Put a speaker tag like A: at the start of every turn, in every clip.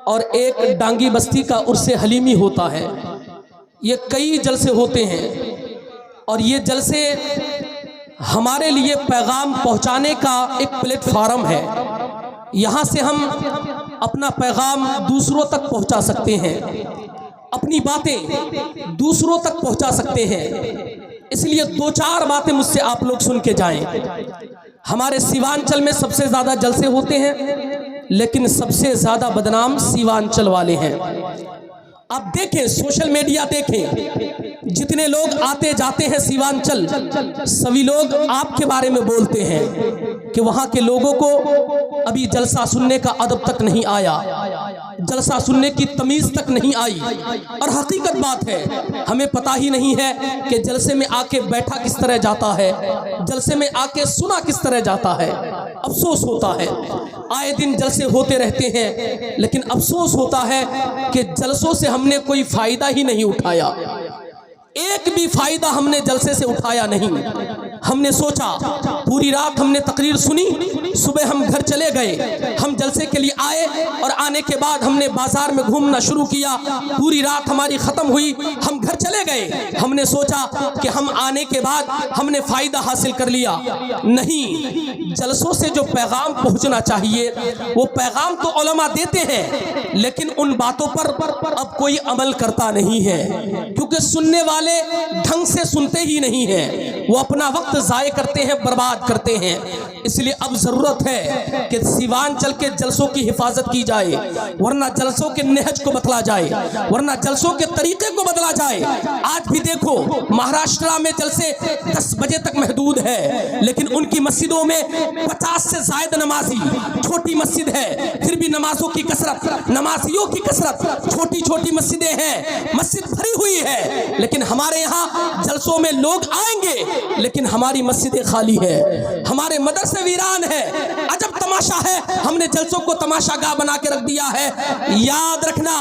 A: اور ایک ڈانگی بستی کا عرس حلیمی ہوتا ہے. یہ کئی جلسے ہوتے ہیں اور یہ جلسے ہمارے لیے پیغام پہنچانے کا ایک پلیٹ فارم ہے. یہاں سے ہم اپنا پیغام دوسروں تک پہنچا سکتے ہیں، اپنی باتیں دوسروں تک پہنچا سکتے ہیں. اس لیے دو چار باتیں مجھ سے آپ لوگ سن کے جائیں. ہمارے سیوانچل میں سب سے زیادہ جلسے ہوتے ہیں، لیکن سب سے زیادہ بدنام سیوانچل والے ہیں. آپ دیکھیں، سوشل میڈیا دیکھیں، جتنے لوگ آتے جاتے ہیں سیوانچل، سبھی لوگ آپ کے بارے میں بولتے ہیں کہ وہاں کے لوگوں کو ابھی جلسہ سننے کا ادب تک نہیں آیا، جلسہ سننے کی تمیز تک نہیں آئی. اور حقیقت بات ہے، ہمیں پتہ ہی نہیں ہے کہ جلسے میں آ کے بیٹھا کس طرح جاتا ہے، جلسے میں آ کے سنا کس طرح جاتا ہے. افسوس ہوتا ہے، آئے دن جلسے ہوتے رہتے ہیں، لیکن افسوس ہوتا ہے کہ جلسوں سے ہم نے کوئی فائدہ ہی نہیں اٹھایا. ایک بھی فائدہ ہم نے جلسے سے اٹھایا نہیں. ہم نے سوچا، پوری رات ہم نے تقریر سنی، صبح ہم گھر چلے گئے. ہم جلسے کے لیے آئے اور آنے کے بعد ہم نے بازار میں گھومنا شروع کیا. پوری رات ہماری ختم ہوئی، ہم گھر چلے گئے. ہم نے سوچا کہ ہم آنے کے بعد ہم نے فائدہ حاصل کر لیا. نہیں، جلسوں سے جو پیغام پہنچنا چاہیے وہ پیغام تو علماء دیتے ہیں، لیکن ان باتوں پر اب کوئی عمل کرتا نہیں ہے، کیونکہ سننے والے ڈھنگ سے سنتے ہی نہیں ہیں. وہ اپنا وقت ضائع کرتے ہیں، برباد کرتے ہیں. اس لیے اب ضرورت ہے کہ سیوانچل کے جلسوں کی حفاظت کی جائے، ورنہ جلسوں کے نہج کو بدلا جائے، ورنہ جلسوں کے طریقے کو بدلا جائے. آج بھی دیکھو، مہاراشٹرا میں جلسے 10 بجے تک محدود ہے، لیکن ان کی مسجدوں میں 50 سے زائد نمازی. چھوٹی مسجد ہے پھر بھی نمازوں کی کثرت، نمازیوں کی کثرت. چھوٹی چھوٹی مسجدیں ہیں، مسجد بھری ہوئی ہے، لیکن ہمارے یہاں جلسوں میں لوگ آئیں گے لیکن ہماری مسجدیں خالی ہے، ہمارے مدرسے ویران ہے. عجب تماشا ہے، ہم نے جلسوں کو تماشا گاہ بنا کے رکھ دیا ہے. یاد رکھنا،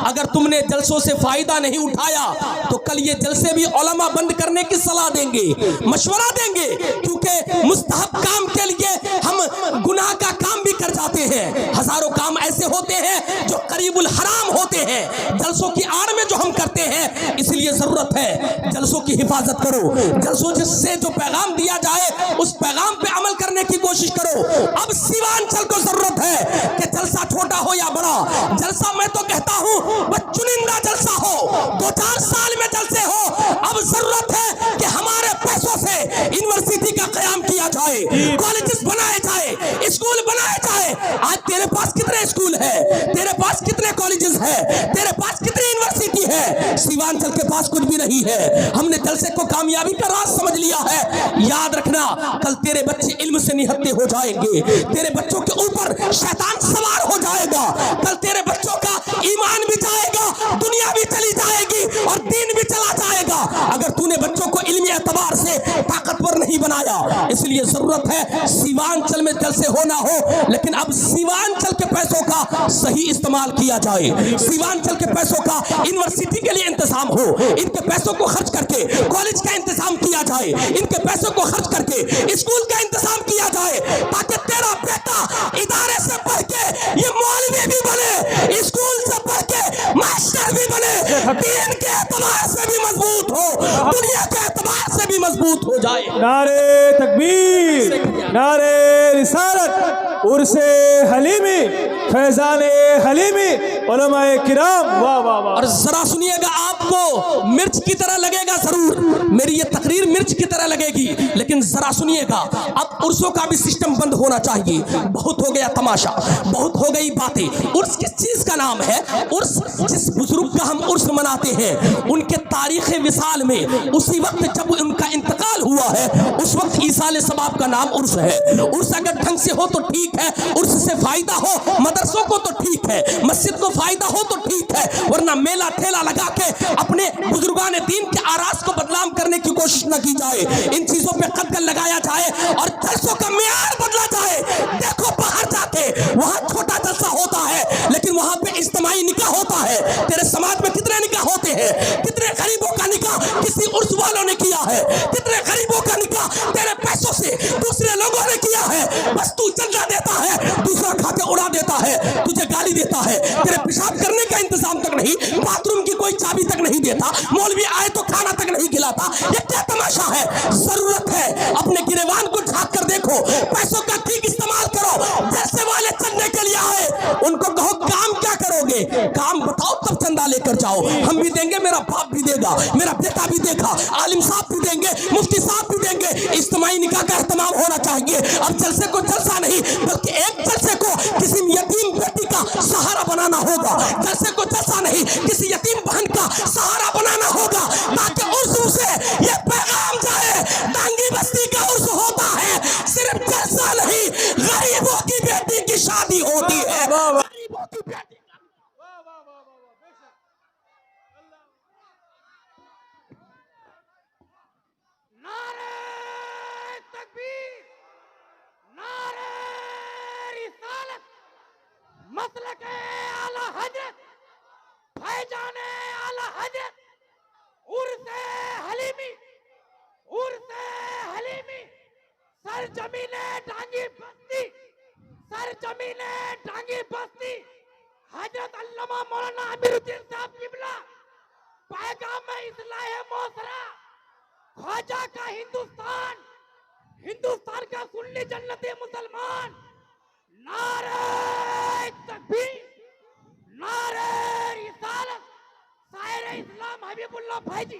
A: اگر تم نے جلسوں سے فائدہ نہیں اٹھایا تو کل یہ جلسے بھی علماء بند کرنے کی صلاح دیں گے، مشورہ دیں گے، کیونکہ مستحب کام کے لیے ہم گناہ کا کام بھی کر جاتے ہیں. ہزاروں کام ایسے ہوتے ہیں جو قریب الحرام ہوتے ہیں، جلسوں کی آڑ میں جو ہم کرتے ہیں. اس لیے ضرورت ہے جلسوں کی حفاظت کرو. جلسوں سے جو پیغام دیا جائے اس پیغام پہ عمل کرنے کی کوشش کرو. اب سیوانچل کو ضرورت ہے کہ جلسہ چھوٹا ہو یا بڑا، جلسہ میں تو کہتا ہوں بس چنندہ جلسہ ہو، 2-4 سال میں جلسے ہو. اب ضرورت ہے کہ ہمارے پیسوں سے یونیورسٹی کا قیام کیا جائے، کالجز بنائے جائے، اسکول بنائے جائے. آج تیرے پاس کتنے اسکول ہے، تیرے پاس کتنے کالجز ہے، تیرے پاس کتنی یونیورسٹی ہے؟ سیوانچل کے پاس کچھ بھی نہیں ہے. ہم نے جلسے کو کامیابی کا راز سمجھ لیا ہے. یاد رکھنا، کل تیرے بچے علم سے نہتے ہو جائیں گے، تیرے بچوں کے اوپر شیطان سوار ہو جائے گا. کل تیرے بچوں کا ایمان بھی جائے گا، دنیا بھی چلی جائے گی اور دین بھی چلا جائے گا، اگر تو نے بچوں کو علمی اعتبار سے طاقتور نہیں بنایا. اس لیے ضرورت ہے سیوانچل میں جلسے ہونا ہو، لیکن اب سیوانچل کے پیسوں کا صحیح استعمال کیا جائے. سیوانچل کے پیسوں کا یونیورسٹی کے لیے انتظام ہو، ان کے پیسوں کو خرچ کر کے کالج کا انتظام کیا جائے، ان کے پیسوں کو خرچ کر کے اسکول کا انتظام کیا جائے، تاکہ تیرا بیٹا ادارے سے پڑھ کے یہ مولوی بھی بنے، اسکول سے پڑھ کے ماسٹر بھی بنے، دین کے اعتبار سے بھی مضبوط ہو، دنیا کے اعتبار سے بھی مضبوط ہو جائے.
B: نعرے تکبیر، نعرے رسالت، عرس حلیمی، فیضان حلیمی، علماء کرام. واہ واہ واہ.
A: اور ذرا سنیے گا، آپ کو مرچ کی طرح لگے گا، ضرور میری یہ تقریر مرچ کی طرح لگے گی، لیکن ذرا سنیے گا، اب عرسوں کا بھی سسٹم بند ہونا چاہیے. بہت ہو گیا تماشا، بہت ہو گئی باتیں. عرس کس چیز کا نام ہے؟ عرس جس بزرگ کا ہم عرس مناتے ہیں، ان کے تاریخ وصال میں اسی وقت جب ان کا انتقال ہوا ہے، اس وقت ایصال ثواب کا نام عرس ہے. عرس اگر ڈھنگ سے ہو تو ٹھیک ہے، عرس سے فائدہ ہو مدرسوں کو تو ٹھیک ہے، مسجد کو فائدہ ہو تو ٹھیک ہے، ورنہ میلہ ٹھیلا لگا کے اپنے بزرگان دین کے آراز کو بدنام کرنے کی کوشش نہ کی جائے. ان چیزوں پہ قدغن لگایا جائے اور جلسوں کا معیار بدلا جائے. دیکھو باہر جا کے وہاں چھوٹا جلسہ ہوتا ہے، لیکن وہاں پہ اجتماعی نکاح ہوتا ہے. تیرے سماج میں کتنے نکاح ہوتے ہیں؟ کتنے غریبوں کا نکاح کسی عرس والوں نے کیا ہے؟ کتنے غریبوں کا نکاح تیرے پیسوں سے دوسرے لوگوں نے کیا ہے، بس تو چندہ دیتا ہے، دوسرا کھا کے اڑا دیتا ہے، تجھے گالی دیتا ہے، تیرے پیشاب کرنے کا انتظام تک نہیں، باتھ روم کی کوئی چابی تک نہیں دیتا، مولوی آئے تو کھانا تک نہیں کھلاتا. یہ کیا تماشا ہے؟ ضرورت ہے اپنے گریبان کو جھانک کر دیکھو، پیسوں کا ٹھیک استعمال کرو. جیسے والے چندے کے لیے آئے ان کو کہو کام کیا کرو گے، کام بتاؤ تب چندہ لے کر جاؤ. ہم بھی دیں گے، میرا باپ بھی دے گا، میرا بیٹا بھی دے گا، عالم صاحب بھی دیں گے، مفتی صاحب بھی دیں گے. اجتماعی نکاح کا اہتمام ہونا چاہیے. اب جلسے کو جلسہ نہیں بلکہ ایک جلسے کو کسی یتیم بیٹی کا سہارا بنانا ہوگا، جلسے کو جلسہ نہیں کسی یتیم بہن کا سہارا بنانا ہوگا، تاکہ عرصوں سے یہ پیغام جائے ٹانگی بستی کا عرص ہوتا ہے، صرف جلسہ نہیں، غریبوں کی بیٹی کی شادی ہوتی ہے. غریبوں کی بیٹی
C: نعرہ تکبیر، نعرہ رسالت، مسلک اعلی حضرت، بھائی اعلی حضرت، عرس حلیمی، عرس حلیمی، سرزمین ٹانگی بستی، سرزمین ٹانگی بستی، حضرت علامہ مولانا امیر الدین صاحب قبلہ، پیغام اصلاح معاشرہ، خواجہ کا ہندوستان، ہندوستان کا سنی جنتی مسلمان. نعرہ تکبیر، نعرہ رسالت، شاعر اسلام حبیب اللہ بھائی جی.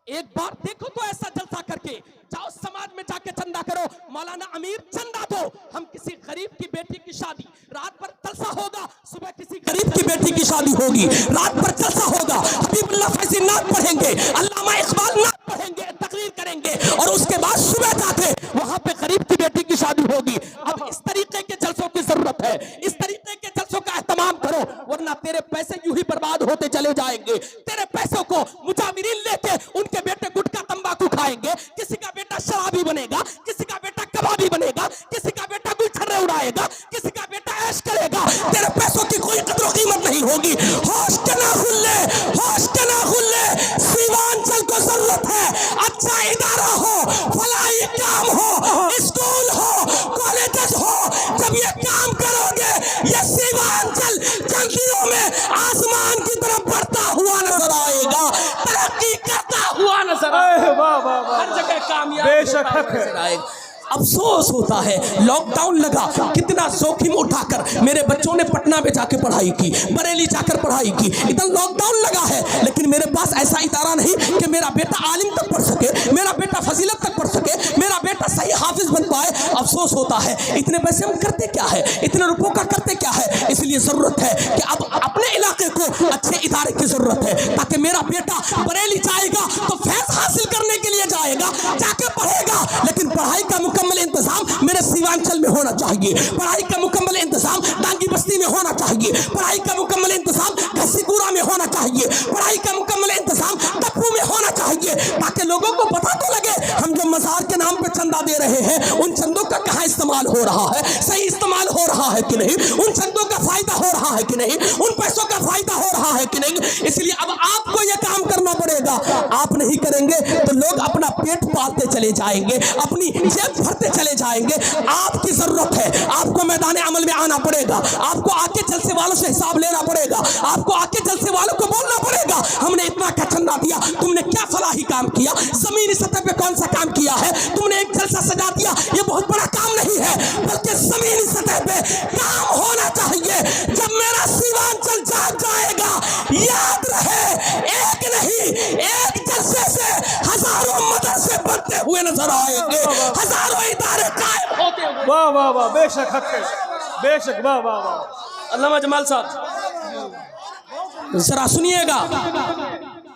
A: ایک بار دیکھو تو ایسا جلسہ کر کے جاؤ، سماج میں جا کے چندہ کرو. مولانا امیر چندہ دو، ہم کسی غریب کی بیٹی کی شادی، رات بھر جلسہ ہوگا، صبح کسی غریب کی بیٹی کی شادی ہوگی، رات بھر جلسہ ہوگا، حبیب اللہ فیضی نعت پڑھیں گے، علامہ اقبال نعت پڑھیں گے، تقریر کریں گے، اور اس کے بعد صبح جا کے وہاں پہ غریب کی بیٹی کی شادی ہوگی. اب اس طریقے کے جلسوں کی ضرورت ہے، اس طریقے کے جلسوں کا اہتمام کرو، ورنہ تیرے پیسے یوں ہی برباد ہوتے چلے جائیں گے. تیرے پیسوں کو مجاورین لے کے ان کے بیٹے گٹکا تمباکو کھائیں گے، کسی کا بیٹا شرابی بنے گا، کسی کا بیٹا کبابی بنے گا، کسی کا بیٹا کوئی چھرے اڑائے گا، کسی کا بیٹا عیش کرے گا. تیرے پیسوں کی کوئی قدر و قیمت نہیں ہوگی. ہوش کے نہ کھلے، ہوش کے نہ کھلے. سیمانچل کو ضرورت ہے اچھا ادارہ ہو، فلاحی کام ہو، اسکول ہو، کالجز ہو. جب یہ کام کرو گے یہ سیمانچل چند دنوں میں آسمان کی طرف بڑھتا ہوا نظر آئے گا، ترقی کرتا ہوا نظر آئے گا، ہر جگہ کامیاب
B: بے شک
A: ہوتا ہوا
B: حق ہے.
A: نظر آئے گا. افسوس ہوتا ہے لاک ڈاؤن لگا، کتنا جوخم اٹھا کر میرے بچوں نے پٹنہ میں جا کے پڑھائی کی، بریلی جا کر پڑھائی کی. ادھر لاک ڈاؤن لگا ہے لیکن میرے پاس ایسا ادارہ نہیں کہ میرا بیٹا عالم تک پڑھ سکے، میرا بیٹا فضیلت تک پڑھ سکے، میرا بیٹا صحیح حافظ بن پائے. افسوس ہوتا ہے. اتنے پیسے ہم کرتے کیا ہے، اتنے روپوں کا کرتے کیا ہے. اس لیے ضرورت ہے کہ اب اپنے علاقے کو اچھے ادارے کی ضرورت ہے، تاکہ میرا بیٹا بریلی جائے گا تو فیض حاصل کرنے کے لیے جائے گا، جا کے پڑھے گا، لیکن پڑھائی کا مکمل انتظام میرے سیوانچل میں ہونا چاہیے، پڑھائی کا مکمل انتظام ٹانگی بستی میں ہونا چاہیے، پڑھائی کا مکمل انتظام گھسی گورا میں ہونا چاہیے، پڑھائی کا مکمل انتظام ٹپو میں ہونا چاہیے، تاکہ لوگوں کو پتہ تو لگے ہم جو مزار کے نام پہ چندہ دے رہے ہیں ان چندوں کا کہاں استعمال ہو رہا ہے، صحیح استعمال ہو رہا ہے کہ نہیں، ان چندوں کا فائدہ ہو رہا ہے کہ نہیں، ان پیسوں کا فائدہ ہو رہا ہے کہ نہیں. اس لیے اب آپ کو یہ کام کرنا پڑے گا. آپ نہیں کریں گے تو لوگ اپنا پیٹ پالتے چلے جائیں گے، اپنی جیب بھرتے چلے جائیں گے. آپ کی ضرورت ہے، آپ کو میدان عمل میں آنا پڑے گا، آپ کو آ کے جلسے والوں سے حساب لینا پڑے گا، آپ کو آ کے جلسے والوں کو بولنا پڑے گا ہم نے اتنا کا چندہ دیا، تم نے کیا فلاحی کام کیا، زمینی سطح پہ کون سا کام کیا ہے. تم نے ایک جلسہ سجا دیا، یہ بہت بڑا کام نہیں ہے، بلکہ زمینی سطح پہ کام ہونا چاہیے. جب میرا سیوانچل جاگ جائے گا یاد رہے ایک نہیں ایک جلسے سے ہزاروں مدرسے بنتے ہوئے نظر آئیں گے، ہزاروں ادارے قائم ہوتے ہوئے.
B: واہ واہ واہ، بے شک حق ہے، بے شک. واہ واہ واہ.
A: علامہ جمال صاحب ذرا سنیے گا.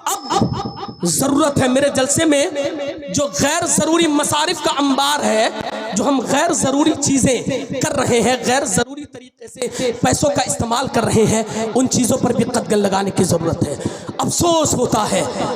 A: اب ضرورت ہے میرے جلسے میں جو غیر ضروری مصارف کا انبار ہے، جو ہم غیر ضروری چیزیں کر رہے ہیں، غیر ضروری طریقے سے پیسوں کا استعمال کر رہے ہیں، ان چیزوں پر بھی قدغن لگانے کی ضرورت ہے. افسوس ہوتا ہے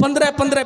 A: 15